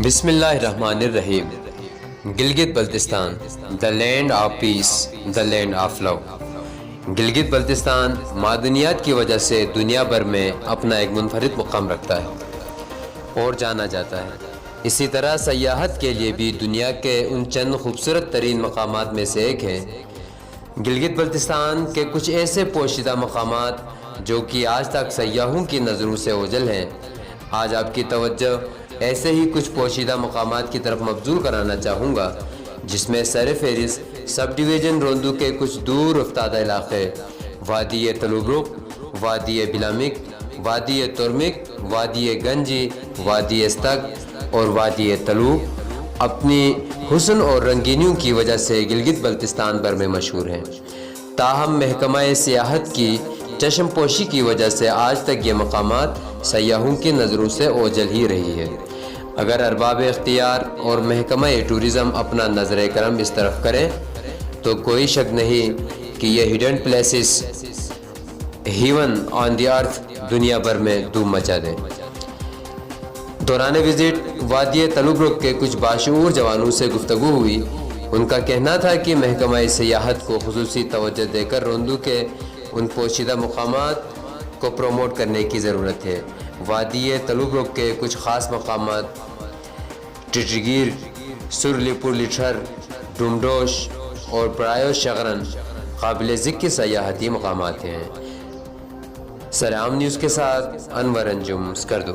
بسم اللہ الرحمن الرحیم۔ Gilgit Baltistan, the land of peace, the land of love. Gilgit Baltistan معدنیات کی وجہ سے دنیا بھر میں اپنا ایک منفرد مقام رکھتا ہے اور جانا جاتا ہے۔ اسی طرح سیاحت کے لیے بھی دنیا کے ان چند خوبصورت ترین مقامات میں سے ایک ہے۔ گلگت بلتستان کے کچھ ایسے پوشیدہ مقامات جو کہ آج تک سیاحوں کی نظروں سے اوجھل ہیں، آج آپ کی توجہ ایسے ہی کچھ پوشیدہ مقامات کی طرف مبذول کرانا چاہوں گا، جس میں سر فہرست سب ڈویژن روندو کے کچھ دور افتادہ علاقے وادی تلوبرک، وادی بلامک، وادی ترمک، وادی گنجی، وادی استک اور وادی تلوب اپنی حسن اور رنگینیوں کی وجہ سے گلگت بلتستان بھر میں مشہور ہیں۔ تاہم محکمہ سیاحت کی چشم پوشی کی وجہ سے آج تک یہ مقامات سیاحوں کی نظروں سے اوجھل ہی رہی ہے۔ اگر ارباب اختیار اور محکمہ ٹورزم اپنا نظر کرم اس طرف کریں تو کوئی شک نہیں کہ یہ ہڈن پلیسز ہیون آن دی ارتھ دنیا بھر میں دھوم مچا دیں۔ دوران وزٹ وادی تلوبرک کے کچھ باشعور جوانوں سے گفتگو ہوئی۔ ان کا کہنا تھا کہ محکمہ سیاحت کو خصوصی توجہ دے کر روندو کے ان پوشیدہ مقامات کو پروموٹ کرنے کی ضرورت ہے۔ وادی تلوبرک کے کچھ خاص مقامات ٹٹیگیر، سرلی پورلیٹھر، ڈومڈوش اور پرایو شغرن قابل ذکر سیاحتی مقامات ہیں۔ سرعام نیوز کے ساتھ انور انجم اسکردو۔